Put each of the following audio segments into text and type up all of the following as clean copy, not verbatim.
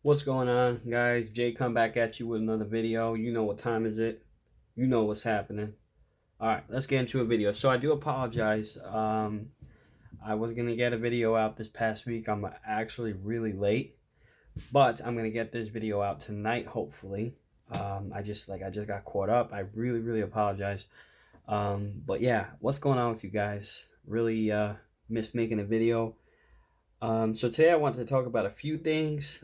What's going on, guys? Jay come back at you with another video. You know what time is it. You know what's happening. Alright, let's get into a video. So I do apologize. I was going to get a video out this past week. I'm actually really late. But I'm going to get this video out tonight, hopefully. I just got caught up. I really apologize. But yeah, what's going on with you guys? Really missed making a video. So today I wanted to talk about a few things.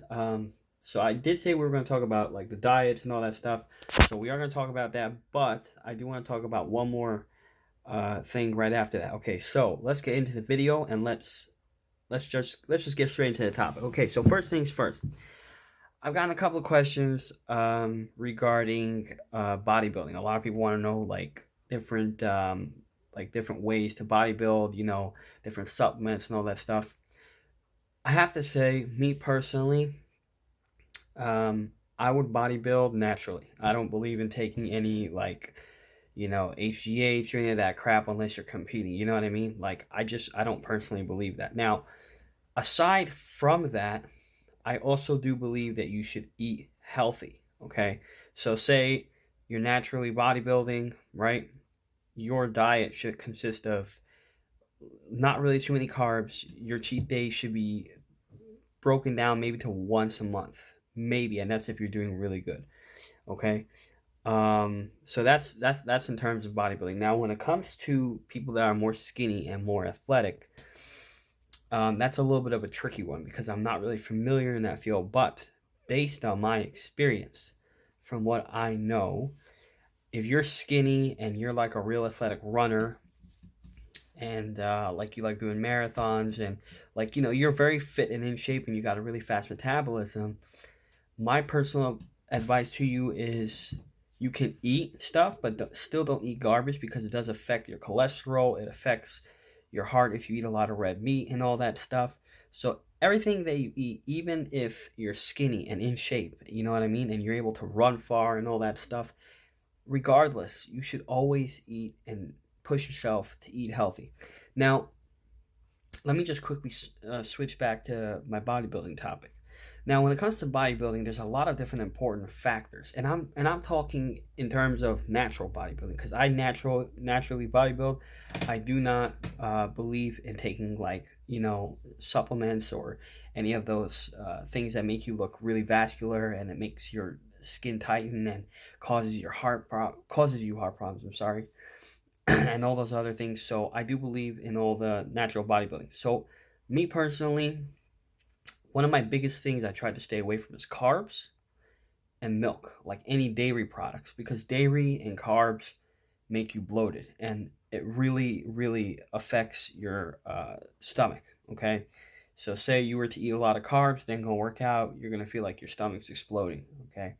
So I did say we were going to talk about like the diets and all that stuff. So we are going to talk about that, but I do want to talk about one more thing right after that. Okay, so let's get into the video and let's just get straight into the topic. Okay, so first things first. I've gotten a couple of questions regarding bodybuilding. A lot of people want to know different different ways to bodybuild, different supplements and all that stuff. I have to say, me personally, I would bodybuild naturally. I don't believe in taking any HGH or any of that crap unless you're competing. You know what I mean? I don't personally believe that. Now, aside from that, I also do believe that you should eat healthy. Okay, so say you're naturally bodybuilding, right? Your diet should consist of not really too many carbs. Your cheat day should be broken down maybe to once a month, maybe, and that's if you're doing really good. Okay, so that's in terms of bodybuilding. Now, when it comes to people that are more skinny and more athletic, that's a little bit of a tricky one because I'm not really familiar in that field. But based on my experience, from what I know, if you're skinny and you're like a real athletic runner, and you like doing marathons, and you're very fit and in shape and you got a really fast metabolism, my personal advice to you is you can eat stuff, but still don't eat garbage because it does affect your cholesterol. It affects your heart if you eat a lot of red meat and all that stuff. So everything that you eat, even if you're skinny and in shape, you know what I mean, and you're able to run far and all that stuff, regardless, you should always eat and push yourself to eat healthy. Now, let me just quickly switch back to my bodybuilding topic. Now, when it comes to bodybuilding, there's a lot of different important factors, and I'm talking in terms of natural bodybuilding because I naturally bodybuild. I do not believe in taking supplements or any of those things that make you look really vascular and it makes your skin tighten and causes you heart problems. I'm sorry, and all those other things. So I do believe in all the natural bodybuilding. So me personally, one of my biggest things I try to stay away from is carbs and milk, like any dairy products, because dairy and carbs make you bloated and it really affects your stomach. Okay, so say you were to eat a lot of carbs, then go work out, you're gonna feel like your stomach's exploding. Okay,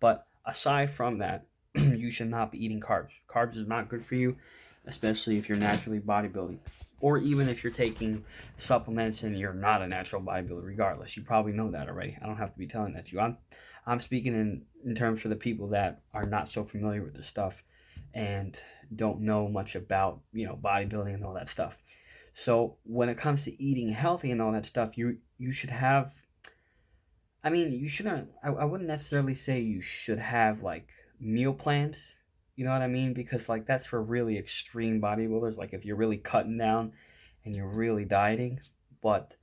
but aside from that, you should not be eating carbs. Carbs is not good for you, especially if you're naturally bodybuilding. Or even if you're taking supplements and you're not a natural bodybuilder, regardless. You probably know that already. I don't have to be telling that to you. I'm speaking in terms for the people that are not so familiar with this stuff and don't know much about, bodybuilding and all that stuff. So when it comes to eating healthy and all that stuff, you should have, you shouldn't, I wouldn't necessarily say you should have meal plans. You know what I mean? Because that's for really extreme bodybuilders. Like if you're really cutting down and you're really dieting, but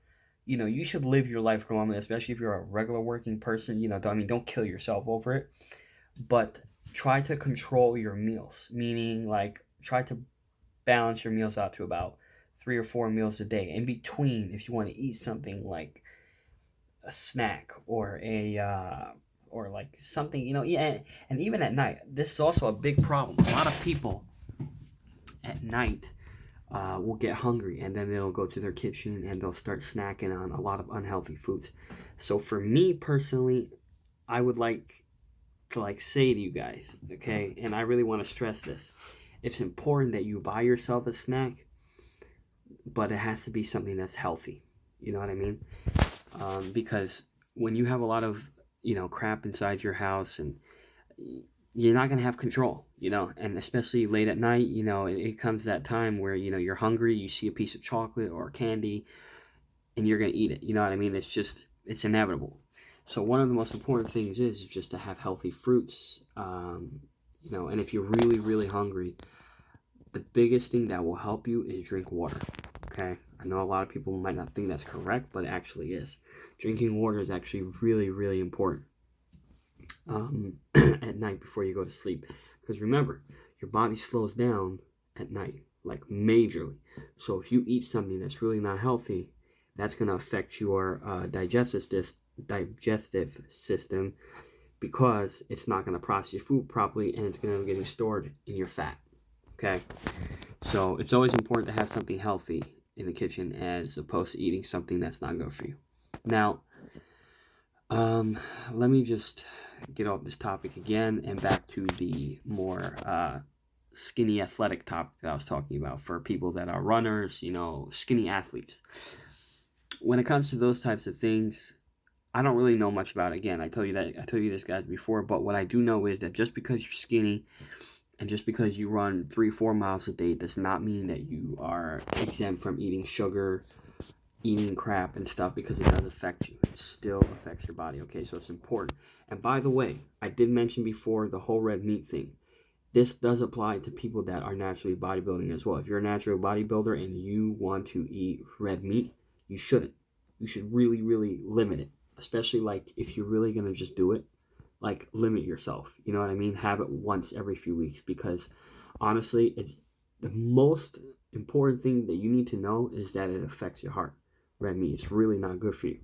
you should live your life normally, especially if you're a regular working person. Don't kill yourself over it, but try to control your meals. Meaning, try to balance your meals out to about 3 or 4 meals a day. In between, if you want to eat something like a snack or something, yeah, and even at night, this is also a big problem. A lot of people at night will get hungry and then they'll go to their kitchen and they'll start snacking on a lot of unhealthy foods. So for me personally, I would like to say to you guys, okay, and I really want to stress this, it's important that you buy yourself a snack, but it has to be something that's healthy. You know what I mean? Because when you have a lot of crap inside your house, and you're not going to have control, and especially late at night, it comes that time where, you're hungry, you see a piece of chocolate or candy, and you're going to eat it. You know what I mean? It's inevitable. So one of the most important things is just to have healthy fruits. You know, and if you're really, really hungry, the biggest thing that will help you is drink water. Okay, I know a lot of people might not think that's correct, but it actually is. Drinking water is actually really, really important at night before you go to sleep. Because remember, your body slows down at night, like majorly. So if you eat something that's really not healthy, that's going to affect your digestive system, because it's not going to process your food properly, and it's going to get stored in your fat. Okay, so it's always important to have something healthy in the kitchen as opposed to eating something that's not good for you. Now, let me just get off this topic again and back to the more skinny athletic topic that I was talking about for people that are runners, you know, skinny athletes. When it comes to those types of things, I don't really know much about it. Again, I told you this, guys, before, but what I do know is that just because you're skinny and just because you run 3-4 miles a day does not mean that you are exempt from eating sugar, eating crap and stuff, because it does affect you. It still affects your body, okay? So it's important. And by the way, I did mention before the whole red meat thing. This does apply to people that are naturally bodybuilding as well. If you're a natural bodybuilder and you want to eat red meat, you shouldn't. You should really, really limit it. Especially like if you're really going to just do it, like limit yourself. You know what I mean? Have it once every few weeks, because honestly, it's the most important thing that you need to know is that it affects your heart. Red meat, it's really not good for you.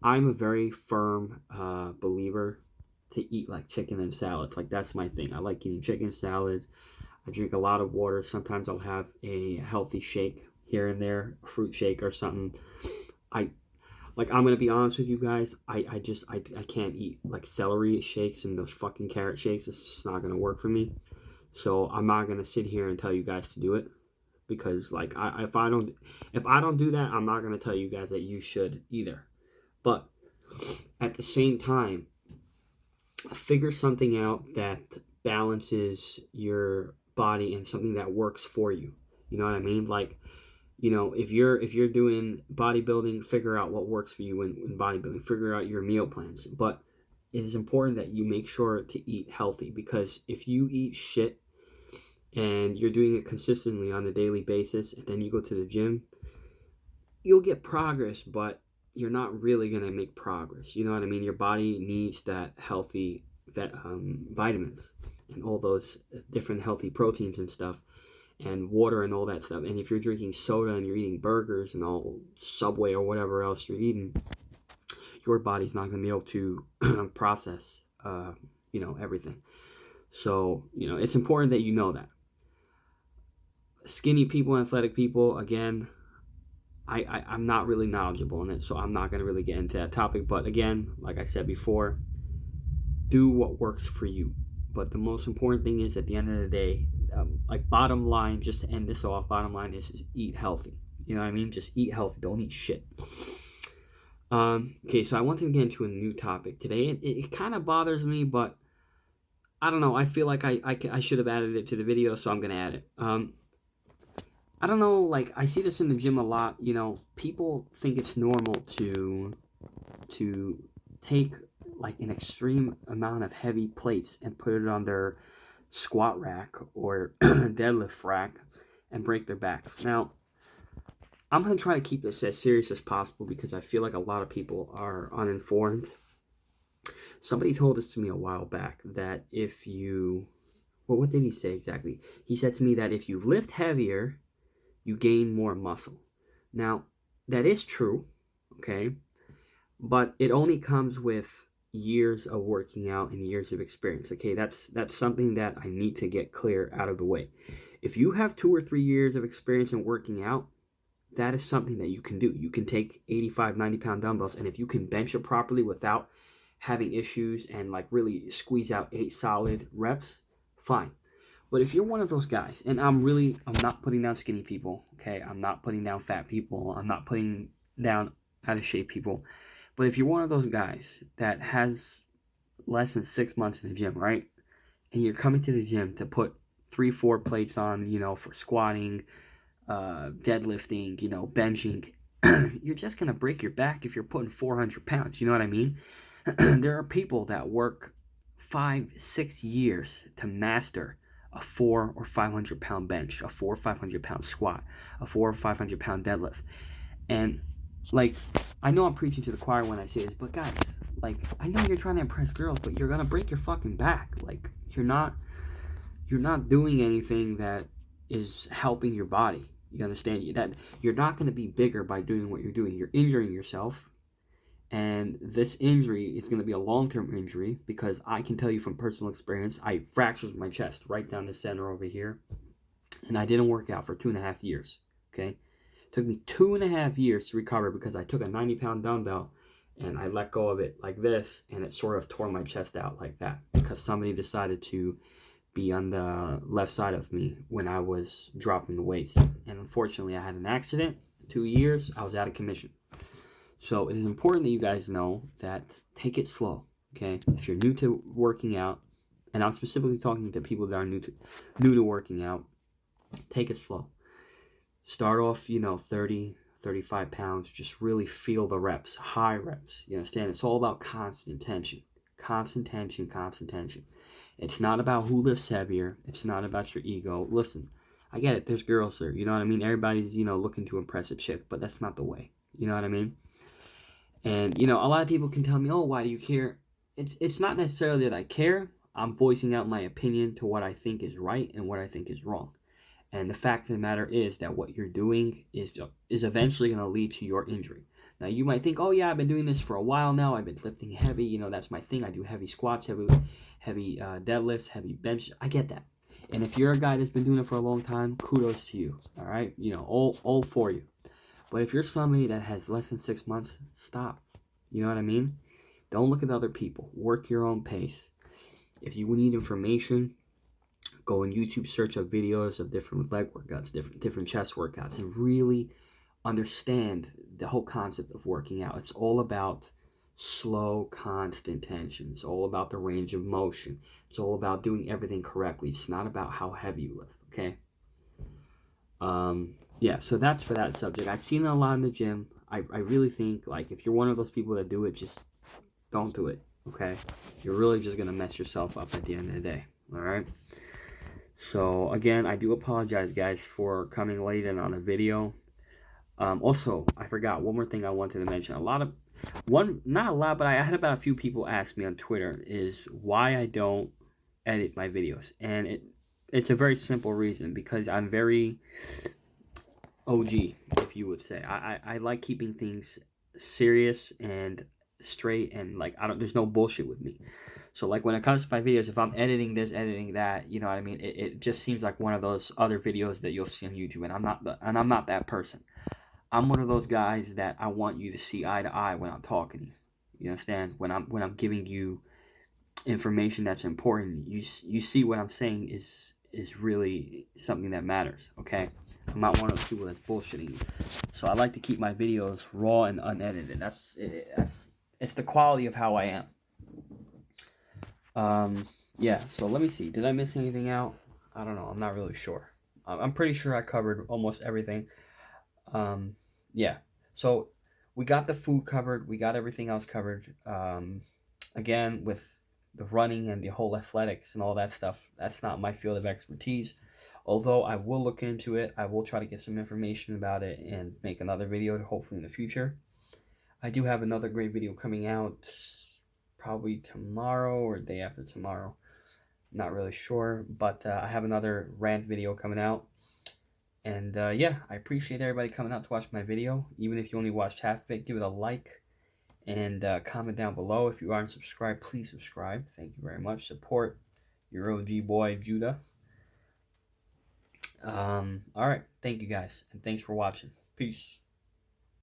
I'm a very firm believer to eat like chicken and salads. Like that's my thing. I like eating chicken salads. I drink a lot of water. Sometimes I'll have a healthy shake here and there, a fruit shake or something. I'm gonna be honest with you guys. I can't eat like celery shakes and those fucking carrot shakes. It's just not gonna work for me. So I'm not gonna sit here and tell you guys to do it, because like if I don't do that, I'm not gonna tell you guys that you should either. But at the same time, figure something out that balances your body and something that works for you. You know what I mean? Like, you know, if you're doing bodybuilding, figure out what works for you in bodybuilding. Figure out your meal plans. But it is important that you make sure to eat healthy, because if you eat shit and you're doing it consistently on a daily basis, and then you go to the gym, you'll get progress, but you're not really going to make progress. You know what I mean? Your body needs that healthy vitamins and all those different healthy proteins and stuff, and water and all that stuff. And if you're drinking soda and you're eating burgers and all Subway or whatever else you're eating, your body's not going to be able to process, everything. So, it's important that you know that. Skinny people, athletic people, again, I'm not really knowledgeable in it, so I'm not going to really get into that topic. But again, like I said before, do what works for you. But the most important thing is, at the end of the day, bottom line, just to end this off, bottom line is eat healthy. You know what I mean? Just eat healthy. Don't eat shit. Okay, so I want to get into a new topic today. It kind of bothers me, but I don't know. I feel like I should have added it to the video, so I'm going to add it. I don't know, like, I see this in the gym a lot. People think it's normal to take like an extreme amount of heavy plates and put it on their squat rack or deadlift rack and break their backs. Now, I'm going to try to keep this as serious as possible, because I feel like a lot of people are uninformed. Somebody told this to me a while back, that if you... Well, what did he say exactly? He said to me that if you lift heavier, you gain more muscle. Now, that is true, okay? But it only comes with years of working out and years of experience, okay? That's something that I need to get clear out of the way. If you have 2 or 3 years of experience in working out, that is something that you can do. You can take 85, 90-pound dumbbells, and if you can bench it properly without having issues and like really squeeze out 8 solid reps, fine. But if you're one of those guys, and I'm not putting down skinny people, okay? I'm not putting down fat people. I'm not putting down out of shape people. But if you're one of those guys that has less than 6 months in the gym, right? And you're coming to the gym to put 3-4 plates on, for squatting, deadlifting, benching, you're just going to break your back if you're putting 400 pounds. You know what I mean? there are people that work 5-6 years to master a 400 or 500 pound bench, a 400 or 500 pound squat, a 400 or 500 pound deadlift. And like, I know I'm preaching to the choir when I say this, but guys, like, I know you're trying to impress girls, but you're gonna break your fucking back. Like, you're not doing anything that is helping your body. You understand that you're not gonna be bigger by doing what you're doing. You're injuring yourself, and this injury is going to be a long-term injury, because I can tell you from personal experience, I fractured my chest right down the center over here, and I didn't work out for 2.5 years. Okay, it took me 2.5 years to recover, because I took a 90-pound dumbbell and I let go of it like this, and it sort of tore my chest out like that, because somebody decided to be on the left side of me when I was dropping the weights. And unfortunately, I had an accident. 2 years, I was out of commission. So it is important that you guys know that take it slow, okay? If you're new to working out, and I'm specifically talking to people that are new to working out, take it slow. Start off, 30, 35 pounds. Just really feel the reps, high reps. You understand? It's all about constant tension. Constant tension, constant tension. It's not about who lifts heavier. It's not about your ego. Listen, I get it. There's girls there. You know what I mean? Everybody's, looking to impress a chick, but that's not the way. You know what I mean? And, a lot of people can tell me, oh, why do you care? It's not necessarily that I care. I'm voicing out my opinion to what I think is right and what I think is wrong. And the fact of the matter is that what you're doing is eventually going to lead to your injury. Now, you might think, oh, yeah, I've been doing this for a while now. I've been lifting heavy. That's my thing. I do heavy squats, heavy deadlifts, heavy bench. I get that. And if you're a guy that's been doing it for a long time, kudos to you. All right? All for you. But if you're somebody that has less than 6 months, stop. You know what I mean? Don't look at other people. Work your own pace. If you need information, go on YouTube, search up videos of different leg workouts, different chest workouts, and really understand the whole concept of working out. It's all about slow, constant tension. It's all about the range of motion. It's all about doing everything correctly. It's not about how heavy you lift, okay? Yeah, so that's for that subject. I've seen it a lot in the gym. I really think, like, if you're one of those people that do it, just don't do it, okay? You're really just going to mess yourself up at the end of the day, all right? So, again, I do apologize, guys, for coming late and on a video. Also, I forgot one more thing I wanted to mention. Not a lot, but I had about a few people ask me on Twitter is why I don't edit my videos. And it's a very simple reason, because I'm very OG, if you would say. I like keeping things serious and straight, and like there's no bullshit with me. So like when it comes to my videos, if I'm editing this, editing that, you know what I mean, it just seems like one of those other videos that you'll see on YouTube, and I'm not that person. I'm one of those guys that I want you to see eye to eye when I'm talking to you. You understand? When I'm giving you information that's important, you see what I'm saying is really something that matters, okay? I'm not one of those people that's bullshitting you. So I like to keep my videos raw and unedited. It's the quality of how I am. Yeah, so let me see. Did I miss anything out? I don't know. I'm not really sure. I'm pretty sure I covered almost everything. Yeah. So we got the food covered. We got everything else covered. Again, with the running and the whole athletics and all that stuff, that's not my field of expertise. Although I will look into it, I will try to get some information about it and make another video, hopefully in the future. I do have another great video coming out probably tomorrow or day after tomorrow. Not really sure, but I have another rant video coming out. And yeah, I appreciate everybody coming out to watch my video. Even if you only watched half of it, give it a like and comment down below. If you aren't subscribed, please subscribe. Thank you very much. Support your OG boy, Judah. All right. Thank you guys, and thanks for watching. Peace.